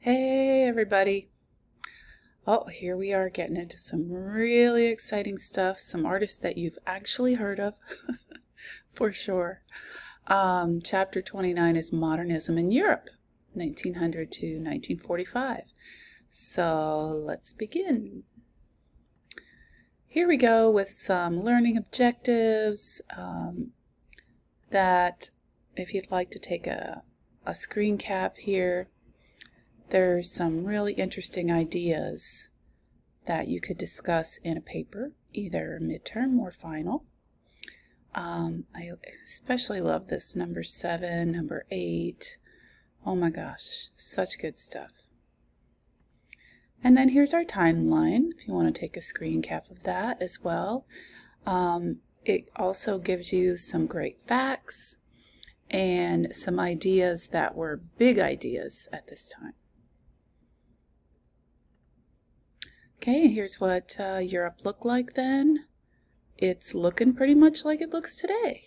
Hey everybody. Oh, here we are getting into some really exciting stuff. Some artists that you've actually heard of, for sure. Chapter 29 is Modernism in Europe, 1900 to 1945. So let's begin. Here we go with some learning objectives that if you'd like to take a screen cap here, there's some really interesting ideas that you could discuss in a paper, either midterm or final. I especially love this number 7, number 8. Oh my gosh, such good stuff. And then here's our timeline, if you want to take a screen cap of that as well. It also gives you some great facts and some ideas that were big ideas at this time. Okay, here's what Europe looked like then. It's looking pretty much like it looks today.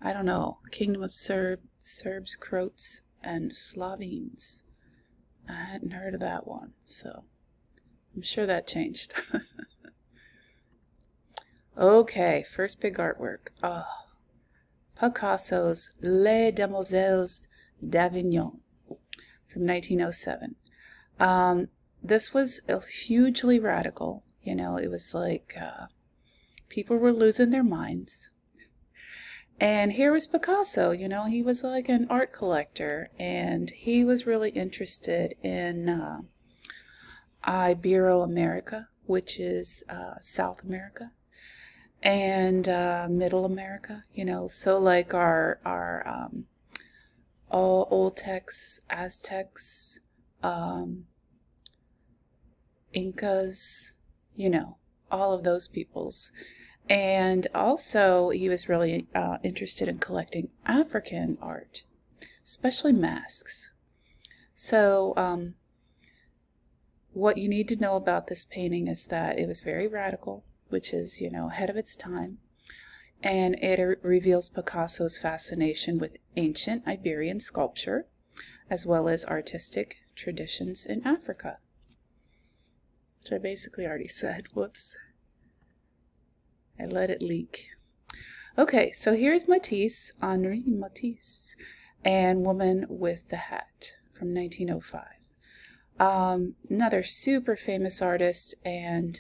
I don't know, Kingdom of Serbs, Croats, and Slovenes. I hadn't heard of that one, so I'm sure that changed. Okay, first big artwork. Oh, Picasso's Les Demoiselles d'Avignon from 1907. This was hugely radical. You know, it was like people were losing their minds. And here was Picasso, you know, he was like an art collector, and he was really interested in Ibero-America, which is South America, and Middle America, you know, so like our all Oltecs, Aztecs, Incas, you know, all of those peoples. And also he was really interested in collecting African art, especially masks. So what you need to know about this painting is that it was very radical, which is, you know, ahead of its time. And it reveals Picasso's fascination with ancient Iberian sculpture, as well as artistic traditions in Africa. Which I basically already said. Whoops. I let it leak. Okay, so here's Matisse, Henri Matisse, and Woman with the Hat from 1905. Another super famous artist, and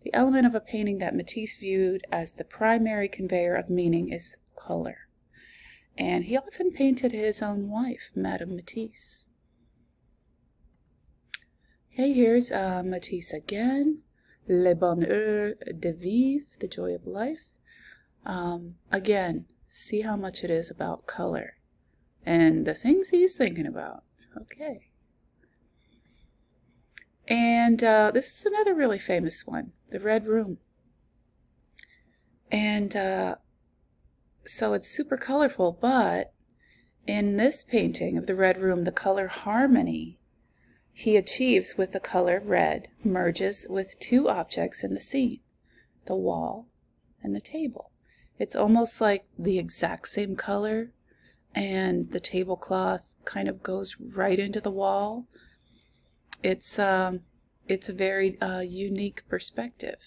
the element of a painting that Matisse viewed as the primary conveyor of meaning is color. And he often painted his own wife, Madame Matisse. Okay, here's Matisse again, Le bonheur de vivre, the joy of life. Again, see how much it is about color and the things he's thinking about. Okay. And this is another really famous one, The Red Room. And so it's super colorful, but in this painting of The Red Room, the color harmony he achieves with the color red merges with two objects in the scene, the wall and the table. It's almost like the exact same color, and the tablecloth kind of goes right into the wall. It's a very unique perspective.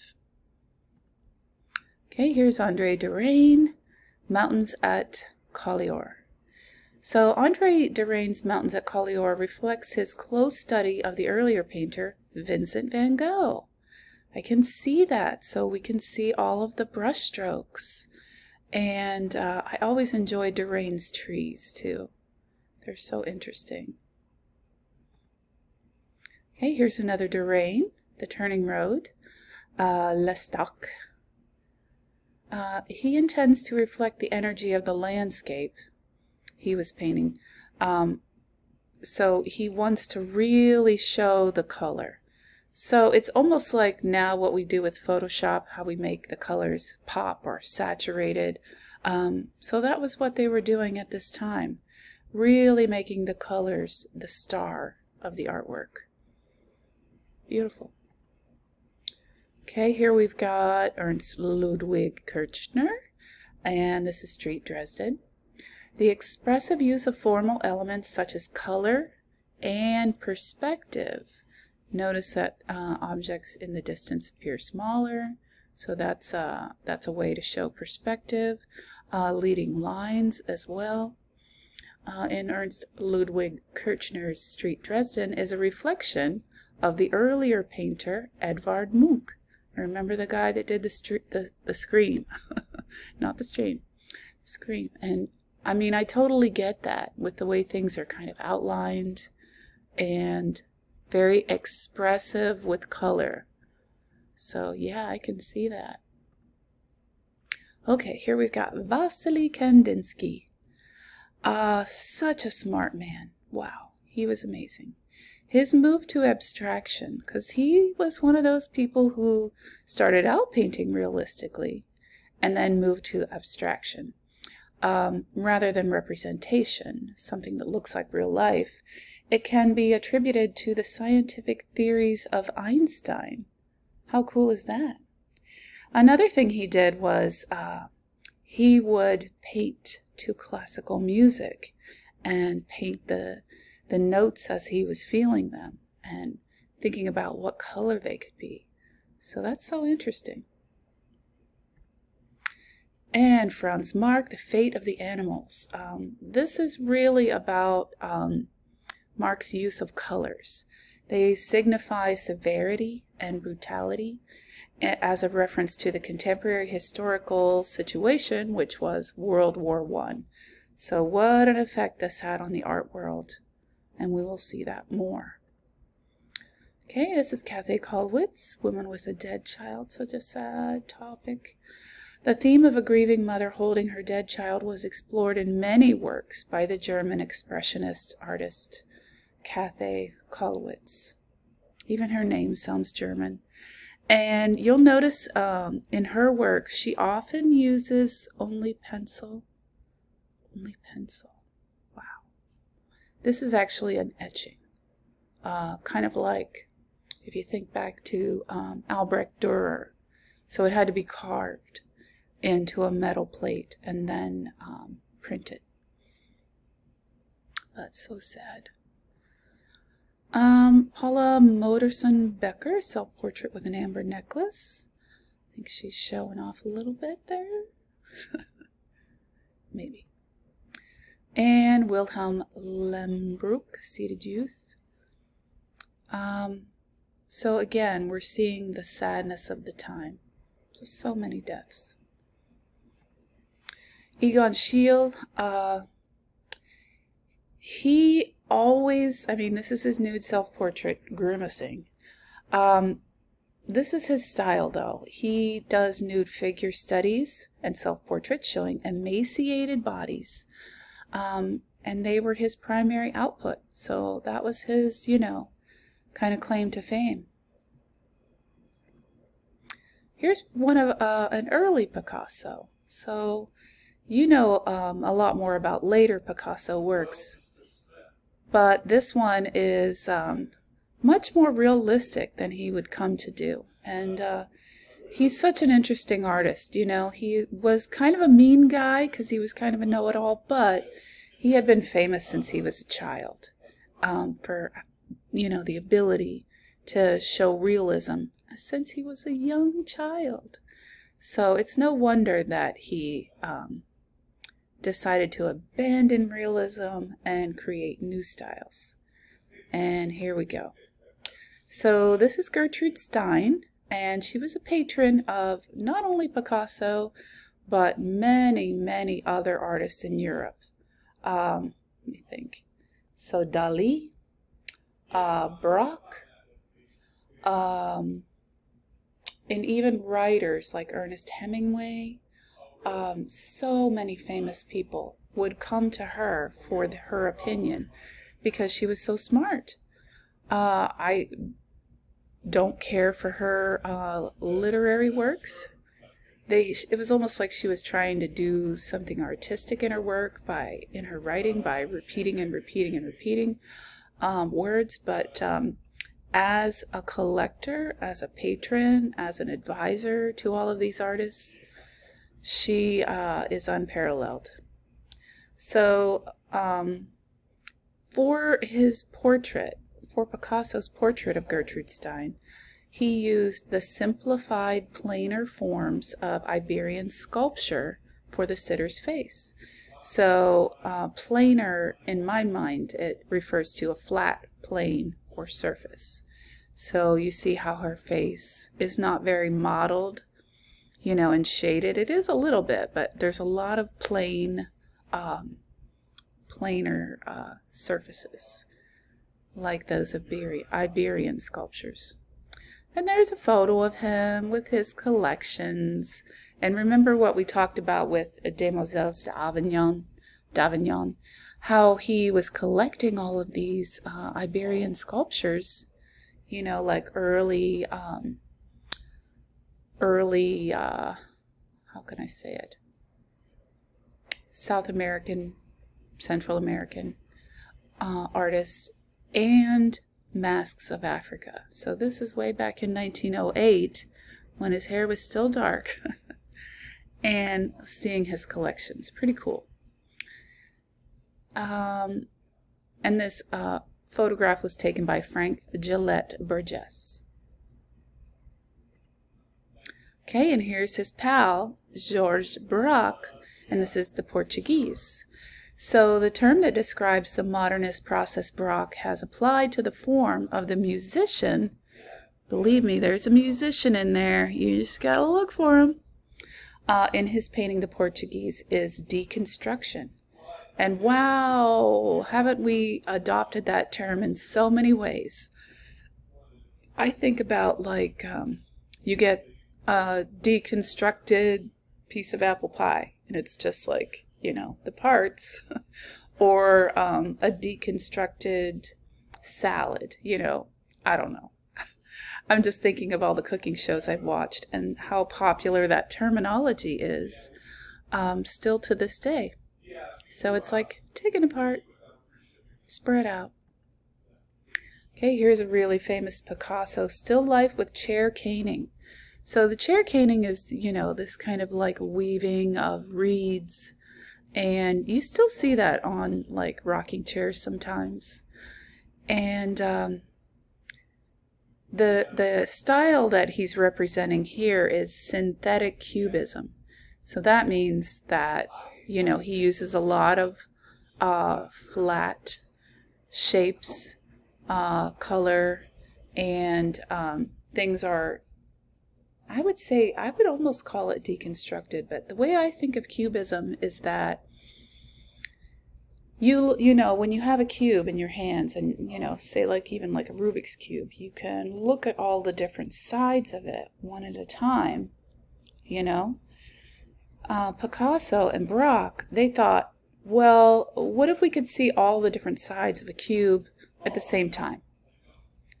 Okay, here's André Derain, Mountains at Collioure. So André Derain's Mountains at Collioure reflects his close study of the earlier painter, Vincent van Gogh. I can see that, so we can see all of the brush strokes. And I always enjoy Derain's trees, too. They're so interesting. Okay, here's another Derain, The Turning Road, L'Estaque. He intends to reflect the energy of the landscape he was painting. So he wants to really show the color. So it's almost like now what we do with Photoshop, how we make the colors pop or saturated. So that was what they were doing at this time, really making the colors the star of the artwork. Beautiful. Okay, here we've got Ernst Ludwig Kirchner, and this is Street Dresden. The expressive use of formal elements such as color and perspective. Notice that objects in the distance appear smaller, so that's a way to show perspective. Leading lines as well. In Ernst Ludwig Kirchner's Street Dresden is a reflection of the earlier painter Edvard Munch. Remember the guy that did the Scream, not the Stream, Scream. And I mean, I totally get that with the way things are kind of outlined and very expressive with color. So yeah, I can see that. Okay, here we've got Vasily Kandinsky. Such a smart man. Wow, he was amazing. His move to abstraction, because he was one of those people who started out painting realistically and then moved to abstraction. Rather than representation, something that looks like real life, it can be attributed to the scientific theories of Einstein. How cool is that? Another thing he did was he would paint to classical music and paint the notes as he was feeling them and thinking about what color they could be. So that's so interesting. And Franz Marc, The Fate of the Animals. This is really about Marc's use of colors. They signify severity and brutality as a reference to the contemporary historical situation, which was World War I. So what an effect this had on the art world, and we will see that more. Okay, this is Kathy Kollwitz, Women with a Dead Child, such a sad topic. The theme of a grieving mother holding her dead child was explored in many works by the German expressionist artist Kathy Kollwitz. Even her name sounds German. And you'll notice in her work, she often uses only pencil. Only pencil. Wow. This is actually an etching. Kind of like, if you think back to Albrecht Dürer. So it had to be carved into a metal plate and then printed. That's so sad. Paula Modernism-Becker, self-portrait with an amber necklace. I think she's showing off a little bit there. Maybe. And Wilhelm Lembruck, Seated Youth. So again, we're seeing the sadness of the time. Just so many deaths. Egon Schiele, he always, I mean, this is his nude self-portrait, grimacing. This is his style, though. He does nude figure studies and self-portraits showing emaciated bodies. And they were his primary output. So that was his, you know, kind of claim to fame. Here's one of an early Picasso. So you know a lot more about later Picasso works. But this one is much more realistic than he would come to do. And he's such an interesting artist. You know, he was kind of a mean guy because he was kind of a know-it-all, but he had been famous since he was a child for, you know, the ability to show realism since he was a young child. So it's no wonder that he decided to abandon realism and create new styles. And here we go. So this is Gertrude Stein, and she was a patron of not only Picasso, but many, many other artists in Europe. Let me think. So Dali, Braque, and even writers like Ernest Hemingway. So many famous people would come to her for her opinion because she was so smart. I don't care for her literary works. It was almost like she was trying to do something artistic in her work, in her writing, by repeating and repeating and repeating words. But as a collector, as a patron, as an advisor to all of these artists, she is unparalleled. So for his portrait, for Picasso's portrait of Gertrude Stein, he used the simplified planar forms of Iberian sculpture for the sitter's face. So planar, in my mind, it refers to a flat plane or surface. So you see how her face is not very modeled, you know, and shaded. It is a little bit, but there's a lot of planar surfaces, like those Iberian sculptures. And there's a photo of him with his collections. And remember what we talked about with Demoiselles d'Avignon, how he was collecting all of these Iberian sculptures, you know, like early, how can I say it? South American, Central American artists, and masks of Africa. So this is way back in 1908 when his hair was still dark and seeing his collections. Pretty cool. And this photograph was taken by Frank Gillette Burgess. Okay, and here's his pal, Georges Braque, and this is the Portuguese. So the term that describes the modernist process Braque has applied to the form of the musician, believe me, there's a musician in there, you just gotta look for him, in his painting The Portuguese, is deconstruction. And wow, haven't we adopted that term in so many ways? I think about like you get a deconstructed piece of apple pie and it's just like, you know, the parts, or a deconstructed salad, you know, I don't know. I'm just thinking of all the cooking shows I've watched and how popular that terminology is still to this day. So it's like taken apart, spread out. Okay, here's a really famous Picasso still life with chair caning. So the chair caning is, you know, this kind of like weaving of reeds, and you still see that on like rocking chairs sometimes. And the style that he's representing here is synthetic cubism. So that means that, you know, he uses a lot of flat shapes, color, and things are, I would say, I would almost call it deconstructed, but the way I think of cubism is that you know, when you have a cube in your hands and, you know, say like even like a Rubik's Cube, you can look at all the different sides of it one at a time, you know. Picasso and Braque, they thought, well, what if we could see all the different sides of a cube at the same time?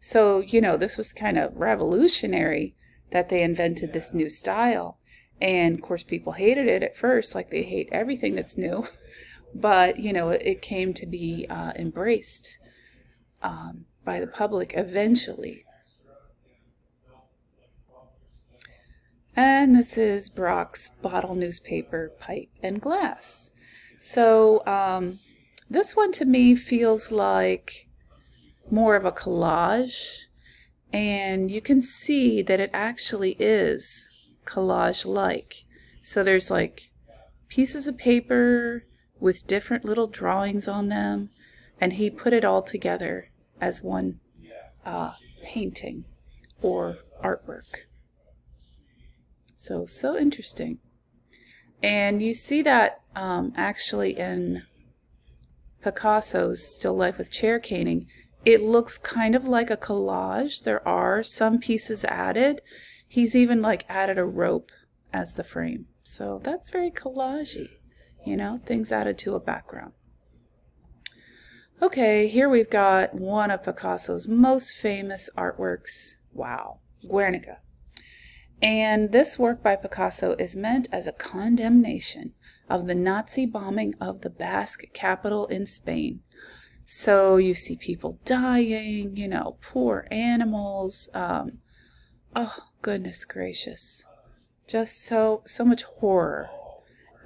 So, you know, this was kind of revolutionary that they invented this new style. And of course people hated it at first, like they hate everything that's new. But, you know, it came to be embraced by the public eventually. And this is Braque's bottle, newspaper, pipe, and glass. So this one to me feels like more of a collage. And you can see that it actually is collage-like. So there's like pieces of paper with different little drawings on them, and he put it all together as one painting or artwork. So interesting. And you see that actually in Picasso's Still Life with Chair Caning. It looks kind of like a collage. There are some pieces added. He's even like added a rope as the frame. So that's very collage-y, you know, things added to a background. Okay, here we've got one of Picasso's most famous artworks. Wow, Guernica. And this work by Picasso is meant as a condemnation of the Nazi bombing of the Basque capital in Spain. So you see people dying, you know, poor animals. Oh, goodness gracious. Just so much horror.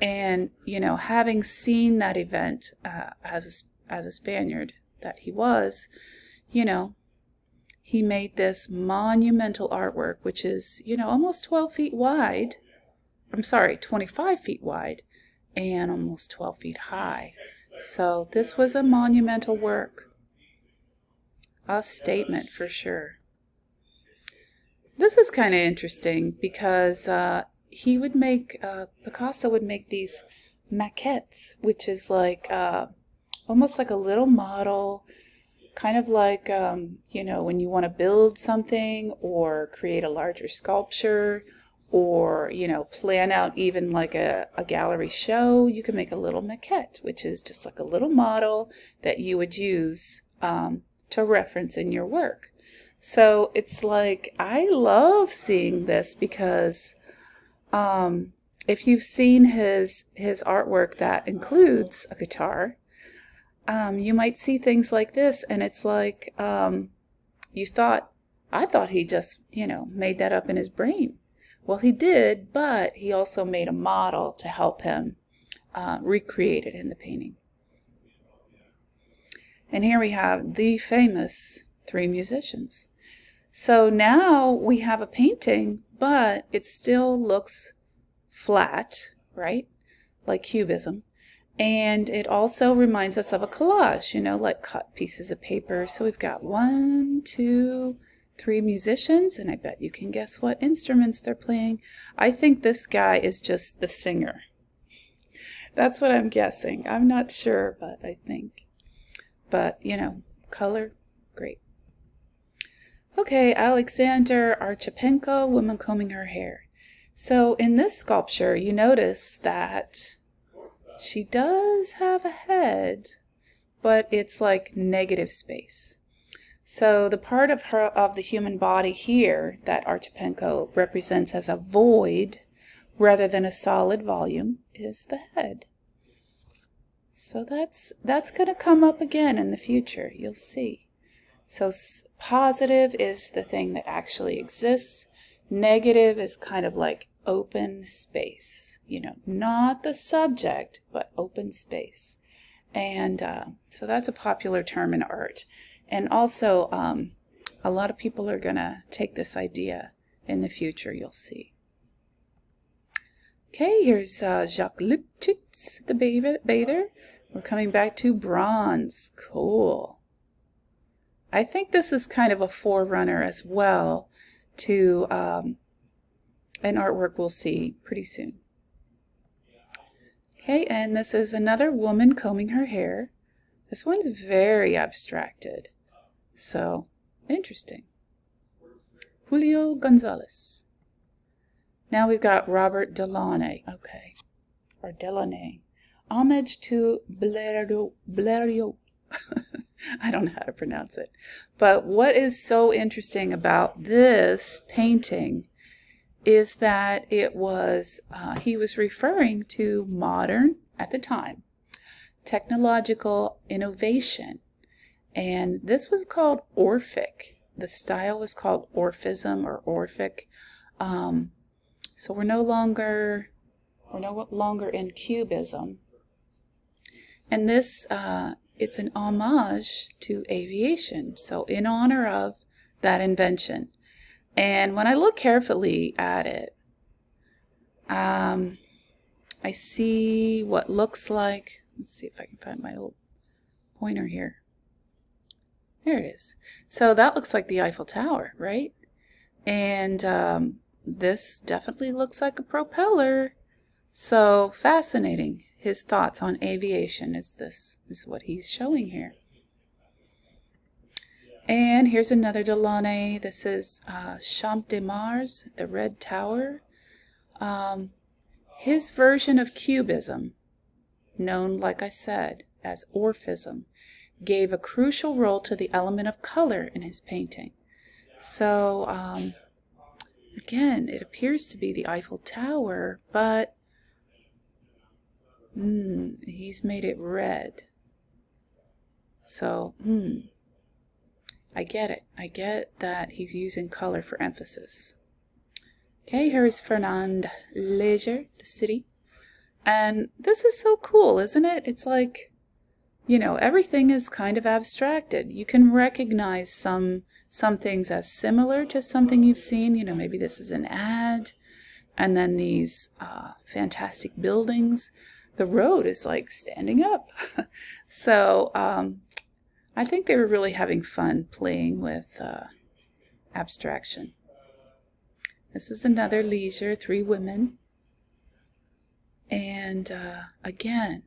And, you know, having seen that event as a Spaniard that he was, you know, he made this monumental artwork, which is, you know, almost 12 feet wide. I'm sorry, 25 feet wide and almost 12 feet high. So this was a monumental work. A statement for sure. This is kind of interesting because he would make, Picasso would make these maquettes, which is like almost like a little model, kind of like, you know, when you want to build something or create a larger sculpture or, you know, plan out even like a gallery show, you can make a little maquette, which is just like a little model that you would use to reference in your work. So it's like, I love seeing this because if you've seen his artwork that includes a guitar, you might see things like this, and it's like I thought he just, you know, made that up in his brain. Well, he did, but he also made a model to help him recreate it in the painting. And here we have the famous three musicians. So now we have a painting, but it still looks flat, right? Like cubism. And it also reminds us of a collage, you know, like cut pieces of paper. So we've got 1, 2, 3 musicians, and I bet you can guess what instruments they're playing. I think this guy is just the singer. That's what I'm guessing. I'm not sure, but I think. But, you know, color, great. Okay, Alexander Archipenko, woman combing her hair. So in this sculpture, you notice that she does have a head, but it's like negative space. So the part of the human body here that Archipenko represents as a void rather than a solid volume is the head. So that's going to come up again in the future. You'll see. So positive is the thing that actually exists. Negative is kind of like open space, you know, not the subject, but open space. And so that's a popular term in art. And also, a lot of people are going to take this idea in the future, you'll see. Okay, here's Jacques Lipchitz, the bather. We're coming back to bronze. Cool. I think this is kind of a forerunner as well to an artwork we'll see pretty soon. Okay, and this is another woman combing her hair. This one's very abstracted. So, interesting. Julio Gonzalez. Now we've got Robert Delaunay. Okay. Or Delaunay. Homage to Blériot. I don't know how to pronounce it. But what is so interesting about this painting is that it was, he was referring to modern, at the time, technological innovation. And this was called Orphic. The style was called Orphism or Orphic. So we're no longer in Cubism. And this, it's an homage to aviation. So in honor of that invention. And when I look carefully at it, I see what looks like, let's see if I can find my old pointer here. There it is. So that looks like the Eiffel Tower, right? And this definitely looks like a propeller. So fascinating. His thoughts on aviation is what he's showing here. And here's another Delaunay. This is Champ de Mars, the Red Tower. His version of Cubism, known, like I said, as Orphism, gave a crucial role to the element of color in his painting. So, again, it appears to be the Eiffel Tower, but he's made it red. So, I get it. I get that he's using color for emphasis. Okay, here's Fernand Léger, the city. And this is so cool, isn't it? It's like, you know, everything is kind of abstracted. You can recognize some things as similar to something you've seen. You know, maybe this is an ad, and then these fantastic buildings. The road is like standing up. So I think they were really having fun playing with abstraction. This is another leisure, 3 women. And again,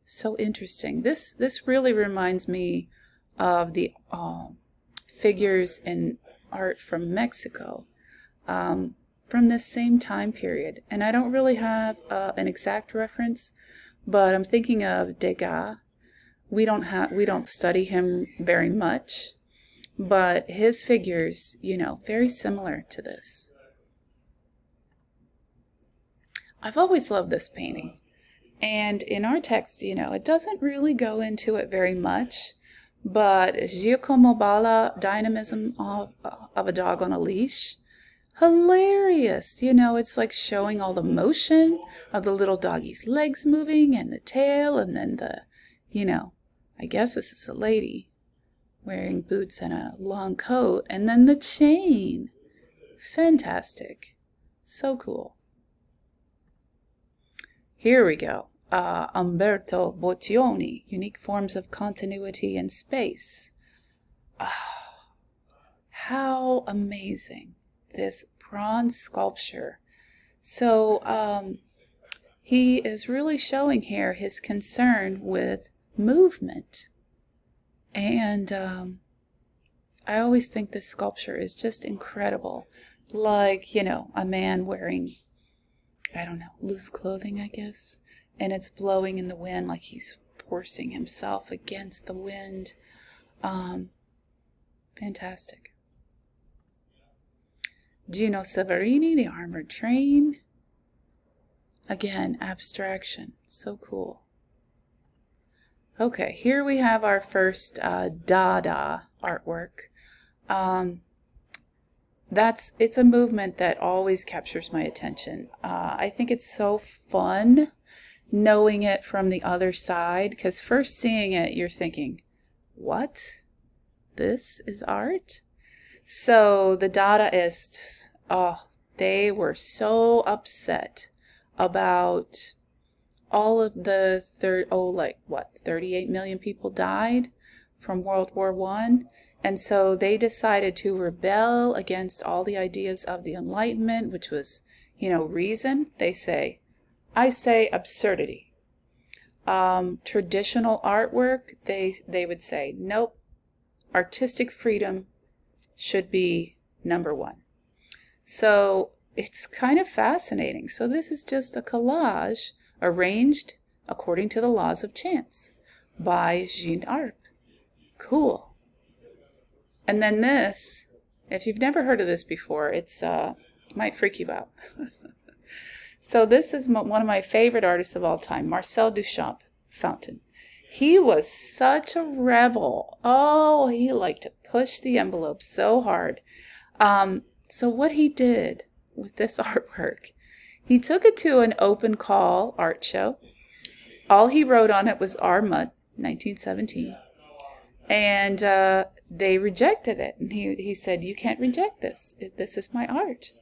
so interesting. This really reminds me of the figures in art from Mexico from this same time period. And I don't really have an exact reference, but I'm thinking of Degas. We don't study him very much, but his figures, you know, very similar to this. I've always loved this painting. And in our text, you know, it doesn't really go into it very much, but Giacomo Balla, Dynamism of a Dog on a Leash, hilarious. You know, it's like showing all the motion of the little doggy's legs moving and the tail, and then the, you know, I guess this is a lady wearing boots and a long coat, and then the chain. Fantastic. So cool. Here we go. Umberto Boccioni, Unique Forms of Continuity in Space. Oh, how amazing, this bronze sculpture. So he is really showing here his concern with movement. And I always think this sculpture is just incredible. Like, you know, a man wearing, I don't know, loose clothing, I guess. And it's blowing in the wind like he's forcing himself against the wind. Fantastic. Gino Severini, The Armored Train. Again, abstraction. So cool. Okay, here we have our first Dada artwork. It's a movement that always captures my attention. I think it's so fun knowing it from the other side, because first seeing it, you're thinking, what? This is art? So the Dadaists, they were so upset about all of the 38 million people died from World War I. And so they decided to rebel against all the ideas of the Enlightenment, which was, you know, reason. I say absurdity. Traditional artwork, they would say, nope, artistic freedom should be #1. So it's kind of fascinating. So this is just a collage arranged according to the laws of chance by Jean Arp. Cool. And then this, if you've never heard of this before, it's might freak you out. So this is one of my favorite artists of all time, Marcel Duchamp, Fountain. He was such a rebel. Oh, he liked to push the envelope so hard. So what he did with this artwork, he took it to an open call art show. All he wrote on it was R. Mutt, 1917. And they rejected it. And he said, you can't reject this. This is my art.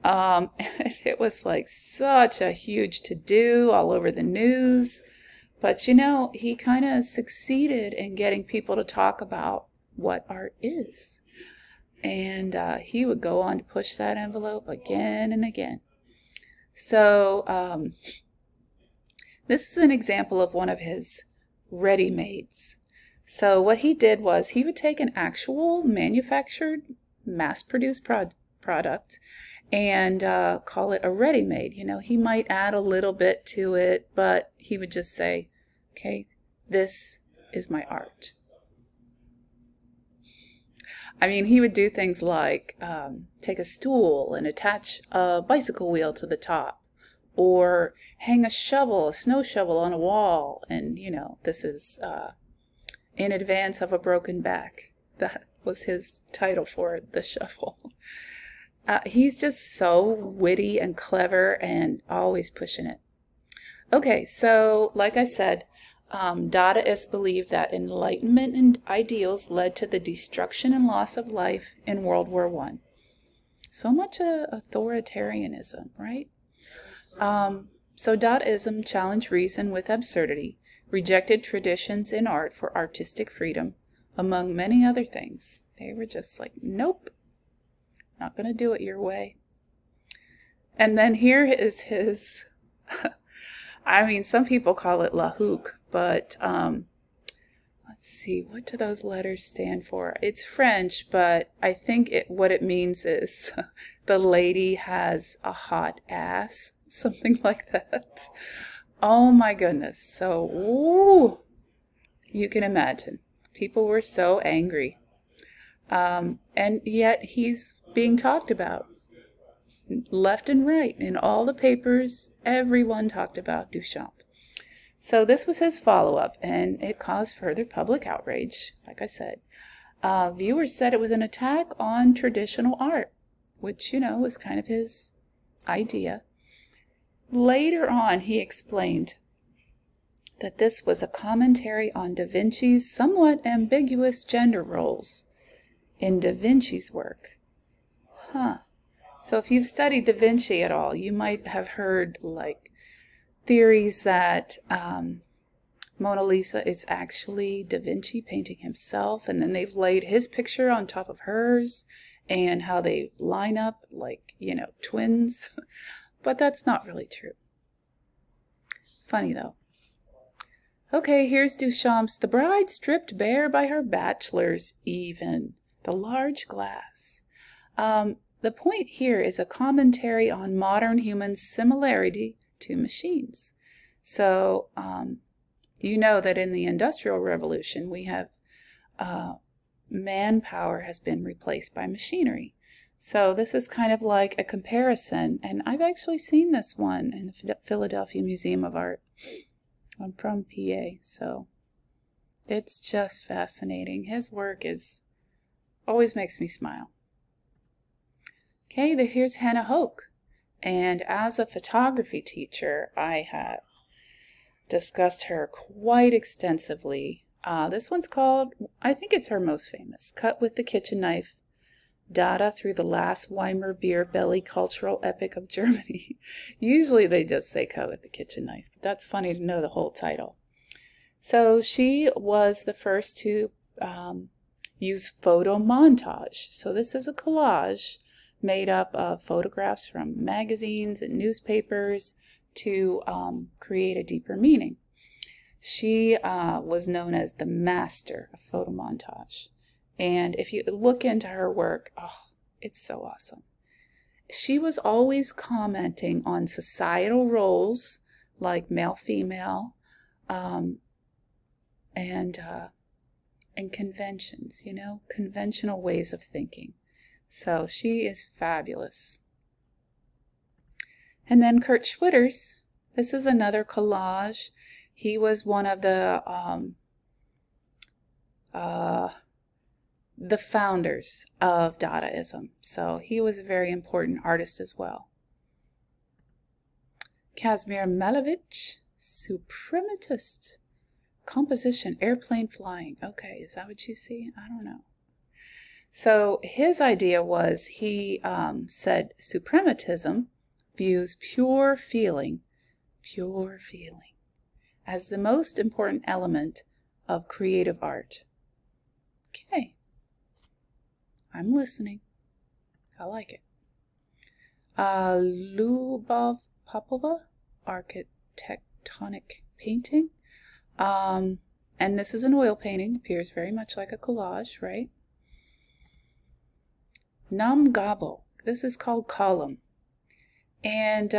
It was like such a huge to-do all over the news. But, you know, he kind of succeeded in getting people to talk about what art is. And he would go on to push that envelope again and again. So this is an example of one of his ready-mades. So what he did was he would take an actual manufactured, mass-produced product and call it a ready-made. You know, he might add a little bit to it, but he would just say, okay, this is my art. I mean, he would do things like take a stool and attach a bicycle wheel to the top, or hang a snow shovel on a wall, and, you know, this is in advance of a broken back. That was his title for the shovel. He's just so witty and clever and always pushing it. Okay, so like I said, Dadaists believe that enlightenment and ideals led to the destruction and loss of life in World War I. So much authoritarianism, right? So Dadaism challenged reason with absurdity, rejected traditions in art for artistic freedom, among many other things. They were just like, nope, not going to do it your way. And then here is his, I mean, some people call it La Houque, but let's see, what do those letters stand for? It's French, but I think what it means is the lady has a hot ass, something like that. Oh my goodness. So, ooh, you can imagine. People were so angry. And yet he's being talked about left and right in all the papers. Everyone talked about Duchamp. So this was his follow-up, and it caused further public outrage. Like I said, viewers said it was an attack on traditional art, which, you know, was kind of his idea. Later on, he explained that this was a commentary on Da Vinci's somewhat ambiguous gender roles in Da Vinci's work. So if you've studied Da Vinci at all, you might have heard, like, theories that Mona Lisa is actually Da Vinci painting himself, and then they've laid his picture on top of hers, and how they line up like, you know, twins. But that's not really true. Funny though. Okay, here's Duchamp's The Bride Stripped Bare by Her Bachelors, even. The large glass. The point here is a commentary on modern human similarity to machines. So, you know that in the Industrial Revolution, we have manpower has been replaced by machinery. So this is kind of like a comparison, and I've actually seen this one in the Philadelphia Museum of Art. I'm from PA, so it's just fascinating. His work always makes me smile. Okay, here's Hannah Hoke. And as a photography teacher, I have discussed her quite extensively. This one's called, I think it's her most famous, Cut with the Kitchen Knife, Dada Through the Last Weimar Beer Belly Cultural Epic of Germany. Usually they just say Cut with the Kitchen Knife, but that's funny to know the whole title. So she was the first to use photo montage. So this is a collage made up of photographs from magazines and newspapers to create a deeper meaning. She was known as the master of photo montage. And if you look into her work, oh, it's so awesome. She was always commenting on societal roles like male-female and conventions, you know, conventional ways of thinking. So she is fabulous. And then Kurt Schwitters, this is another collage. He was one of the founders of Dadaism. So he was a very important artist as well. Kazimir Malevich, suprematist. Composition, airplane flying. Okay, is that what you see? I don't know. So his idea was, he said suprematism views pure feeling as the most important element of creative art. Okay, I'm listening. I like it. Lyubov Popova, architectonic painting. And this is an oil painting, appears very much like a collage, right? Nam Gabo, this is called Column. And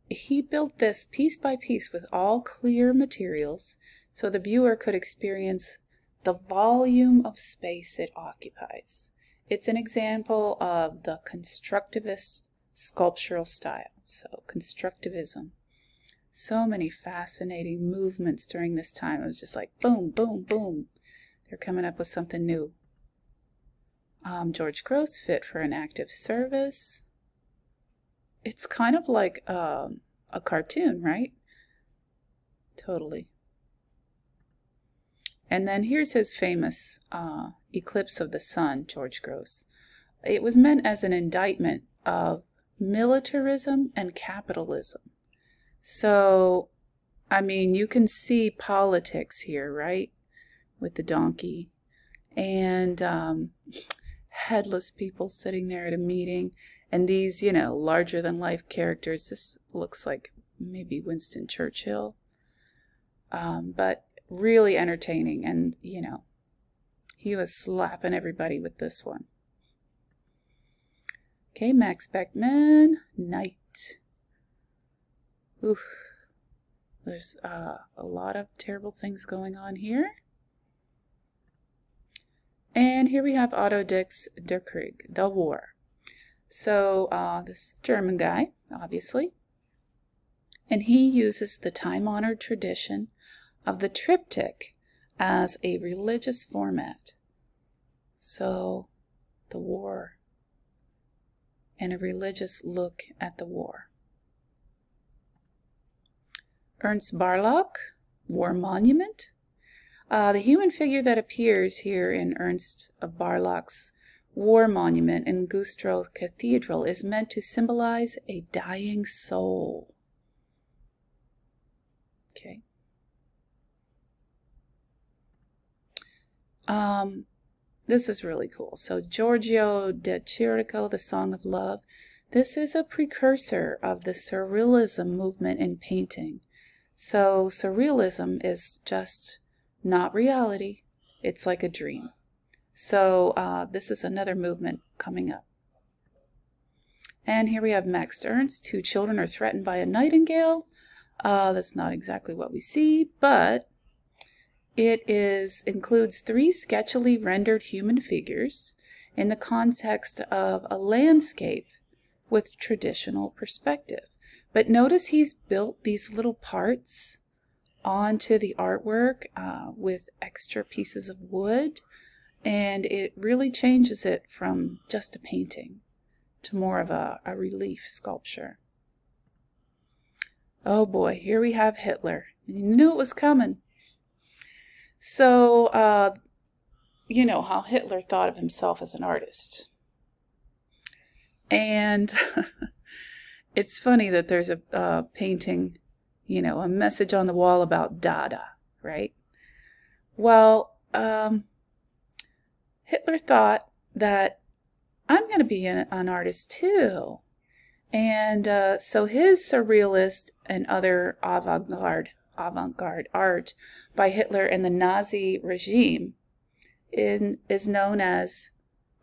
he built this piece by piece with all clear materials so the viewer could experience the volume of space it occupies. It's an example of the constructivist sculptural style, so constructivism. So many fascinating movements during this time. It was just like boom, boom, boom. They're coming up with something new. George Gross, Fit for an Active Service. It's kind of like a cartoon, right? totally. And then here's his famous eclipse of the sun, George Gross. It was meant as an indictment of militarism and capitalism. So, I mean, you can see politics here, right? With the donkey. And headless people sitting there at a meeting. And these, you know, larger-than-life characters. This looks like maybe Winston Churchill. But really entertaining. And, you know, he was slapping everybody with this one. Okay, Max Beckman, Night. Oof. There's a lot of terrible things going on here. And here we have Otto Dix Der Krieg, The War. So this German guy, obviously. And he uses the time-honored tradition of the triptych as a religious format. So, the war. And a religious look at the war. Ernst Barlach, War Monument. The human figure that appears here in Ernst of Barlach's War Monument in Güstrow Cathedral is meant to symbolize a dying soul. Okay. This is really cool. So Giorgio de Chirico, The Song of Love. This is a precursor of the Surrealism movement in painting. So Surrealism is just not reality. It's like a dream. So this is another movement coming up. And here we have Max Ernst. 2 children are threatened by a nightingale. That's not exactly what we see, but it includes 3 sketchily rendered human figures in the context of a landscape with traditional perspective. But notice he's built these little parts onto the artwork with extra pieces of wood, and it really changes it from just a painting to more of a relief sculpture. Oh boy, here we have Hitler. You knew it was coming. So, you know how Hitler thought of himself as an artist. And it's funny that there's a painting, you know, a message on the wall about Dada, right? Well, Hitler thought that I'm going to be an artist too. And so his surrealist and other avant-garde art by Hitler and the Nazi regime is known as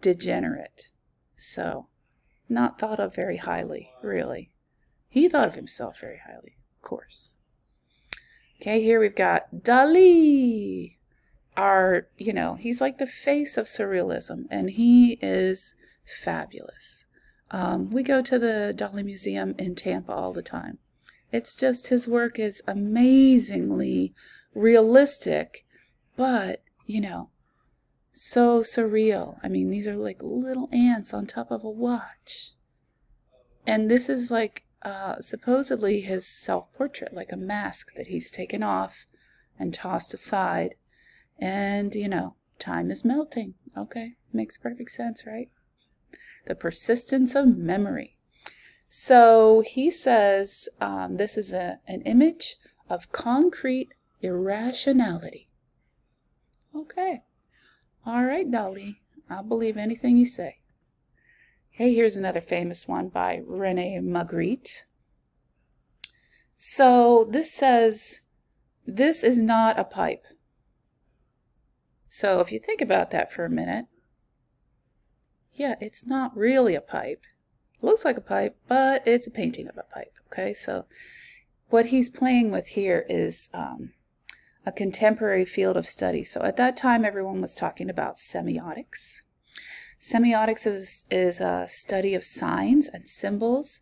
degenerate. So, not thought of very highly, really. He thought of himself very highly, of course. Okay, here we've got Dali. You know, he's like the face of surrealism, and he is fabulous. We go to the Dali Museum in Tampa all the time. It's just his work is amazingly realistic, but, you know, so surreal. I mean, these are like little ants on top of a watch. And this is like supposedly his self-portrait, like a mask that he's taken off and tossed aside. And, you know, time is melting. Okay, makes perfect sense, right? The persistence of memory. So he says this is an image of concrete irrationality. Okay. All right, Dali. I'll believe anything you say. Hey, here's another famous one by René Magritte. So this says, this is not a pipe. So if you think about that for a minute, yeah, it's not really a pipe. Looks like a pipe, but it's a painting of a pipe. Okay, so what he's playing with here is a contemporary field of study. So at that time, everyone was talking about semiotics. Semiotics is a study of signs and symbols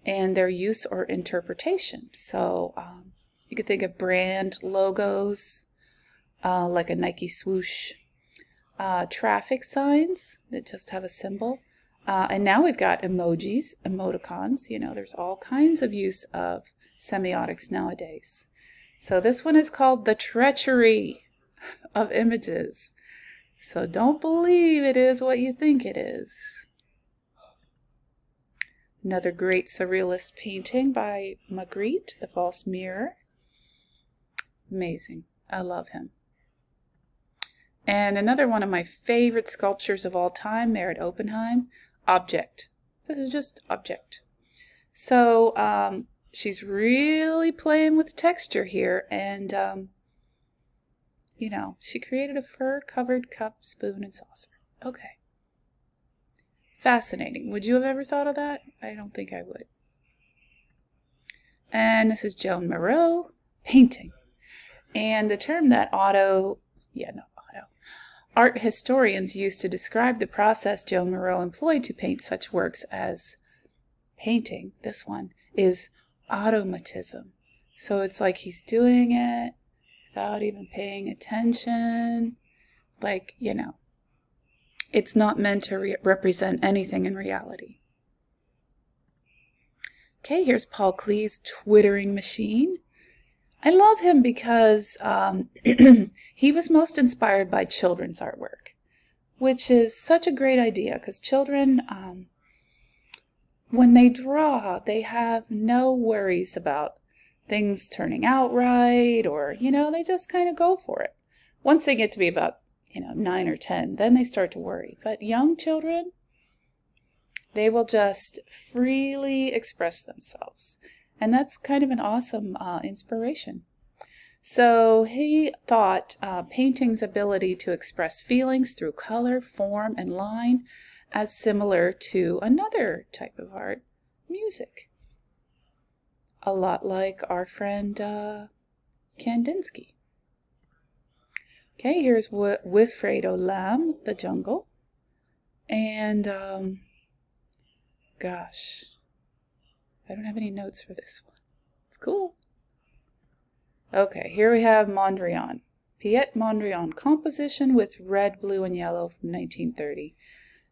and their use or interpretation. So you could think of brand logos, like a Nike swoosh, traffic signs that just have a symbol. And now we've got emojis, emoticons. You know, there's all kinds of use of semiotics nowadays. So this one is called The Treachery of Images. So don't believe it is what you think it is. Another great surrealist painting by Magritte, The False Mirror. Amazing. I love him. And another one of my favorite sculptures of all time there at Oppenheim, Object. This is just Object. So she's really playing with texture here, and you know, she created a fur-covered cup, spoon, and saucer. Okay. Fascinating. Would you have ever thought of that? I don't think I would. And this is Joan Moreau painting. And the term that art historians use to describe the process Joan Moreau employed to paint such works as painting, this one, is automatism. So it's like he's doing it without even paying attention. Like, you know, it's not meant to represent anything in reality. Okay, here's Paul Klee's Twittering Machine. I love him because he was most inspired by children's artwork, which is such a great idea because children, when they draw, they have no worries about things turning out right, or, you know, they just kind of go for it. Once they get to be about, 9 or 10, then they start to worry. But young children, they will just freely express themselves. And that's kind of an awesome inspiration. So he thought painting's ability to express feelings through color, form, and line as similar to another type of art, music. A lot like our friend Kandinsky. Okay, here's Wilfredo Lamb, The Jungle. And, gosh, I don't have any notes for this one. It's cool. Okay, here we have Mondrian. Piet Mondrian composition with red, blue, and yellow from 1930.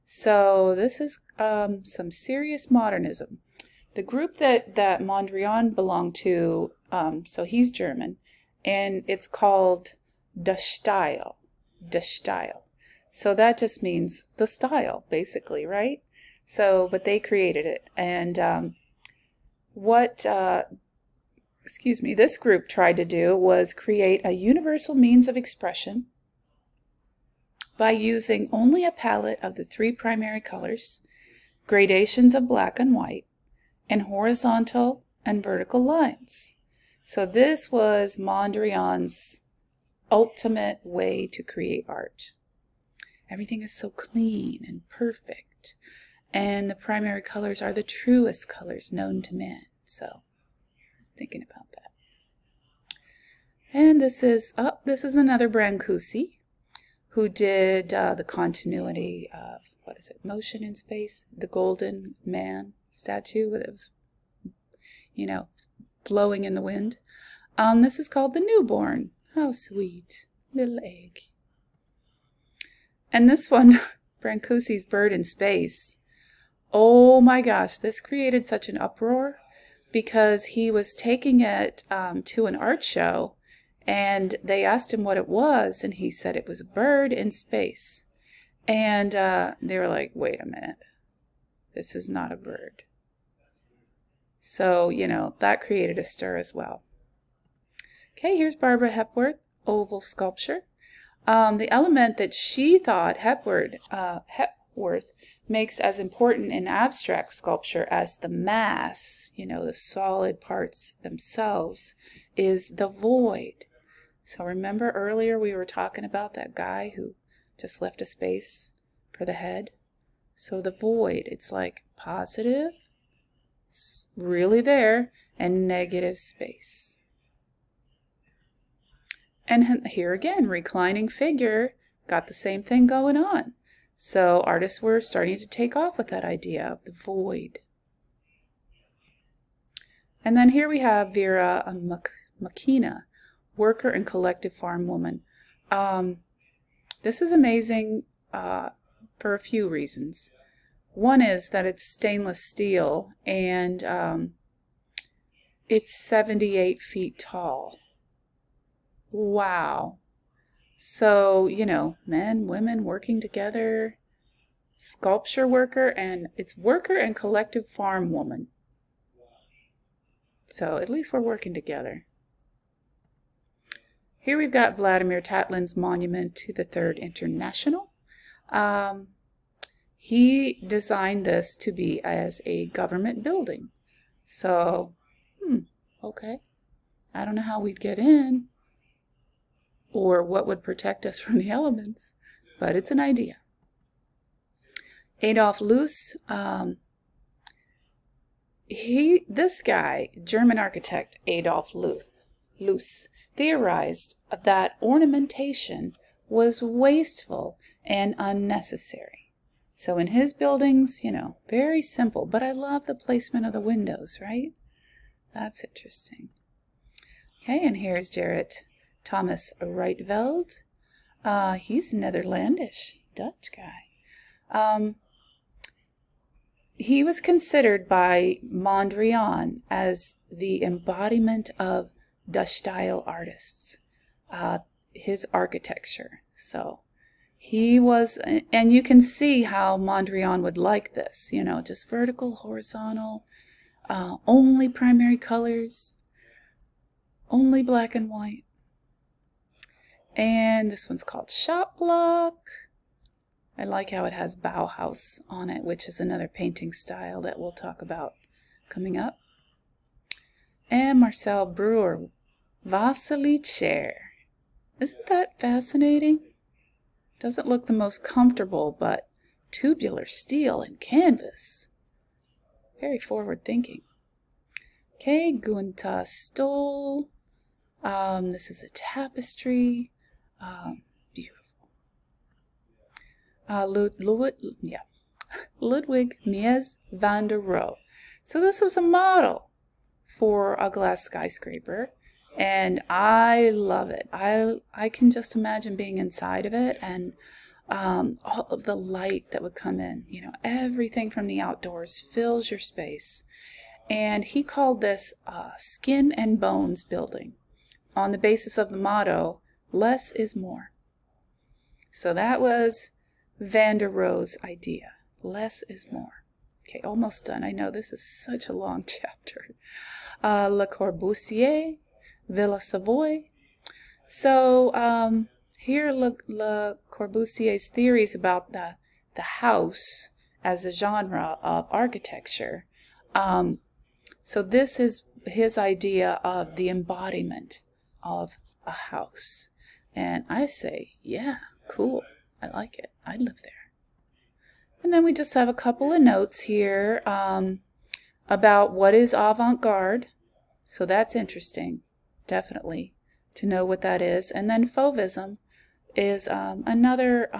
So this is some serious modernism. The group that Mondrian belonged to, so he's German, and it's called Der Style. Der Style. So that just means the style, basically, right? So, but they created it. And this group tried to do was create a universal means of expression by using only a palette of the 3 primary colors, gradations of black and white, and horizontal and vertical lines. So this was Mondrian's ultimate way to create art. Everything is so clean and perfect, and the primary colors are the truest colors known to man. So I was thinking about that. And this is another Brancusi, who did the continuity of, Motion in Space, the Golden Man statue that was, blowing in the wind. This is called The Newborn. How sweet. Little egg. And this one, Brancusi's Bird in Space. Oh my gosh, this created such an uproar because he was taking it to an art show, and they asked him what it was, and he said it was a bird in space. And they were like, wait a minute, this is not a bird. So, that created a stir as well. Okay, here's Barbara Hepworth, oval sculpture. The element that she thought Hepworth makes as important in abstract sculpture as the mass, the solid parts themselves, is the void. So remember earlier we were talking about that guy who just left a space for the head? So the void, it's like positive, really there, and negative space. And here again, reclining figure, got the same thing going on. So artists were starting to take off with that idea of the void. And then here we have Vera Makina, worker and collective farm woman. This is amazing for a few reasons. One is that it's stainless steel, and it's 78 feet tall. Wow. So, you know, men, women working together, sculpture worker, and it's worker and collective farm woman. So at least we're working together. Here we've got Vladimir Tatlin's monument to the Third International. He designed this to be as a government building. So, okay. I don't know how we'd get in or what would protect us from the elements, but it's an idea. Adolf Loos, this guy, German architect Adolf Loos, theorized that ornamentation was wasteful and unnecessary. So in his buildings, you know, very simple, but I love the placement of the windows, right? That's interesting. Okay, and here's Gerrit Thomas Rietveld. He's Netherlandish, Dutch guy. He was considered by Mondrian as the embodiment of Dutch-style artists, his architecture. So he was, and you can see how Mondrian would like this, you know, just vertical, horizontal, only primary colors, only black and white. And this one's called Shop Block. I like how it has Bauhaus on it, which is another painting style that we'll talk about coming up. And Marcel Breuer, Vasily chair. Isn't that fascinating? Doesn't look the most comfortable, but tubular steel and canvas. Very forward thinking. Okay, Gunther Stoll. This is a tapestry. Beautiful. Ludwig Mies van der Rohe. So this was a model for a glass skyscraper, and I love it. I can just imagine being inside of it, and all of the light that would come in. You know, everything from the outdoors fills your space. And he called this Skin and Bones building, on the basis of the motto, less is more. So that was Van der Rohe's idea. Less is more. Okay, almost done. I know this is such a long chapter. Le Corbusier, Villa Savoy. So here Le Corbusier's theories about the house as a genre of architecture. So this is his idea of the embodiment of a house. And I say, yeah, cool. I like it. I'd live there. And then we just have a couple of notes here about what is avant-garde. So that's interesting, definitely, to know what that is. And then Fauvism is another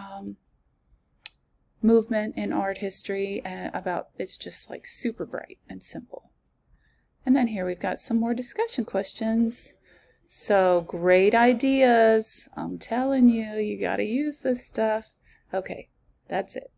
movement in art history about, it's just like super bright and simple. And then here we've got some more discussion questions. So great ideas. I'm telling you, you got to use this stuff. Okay, that's it.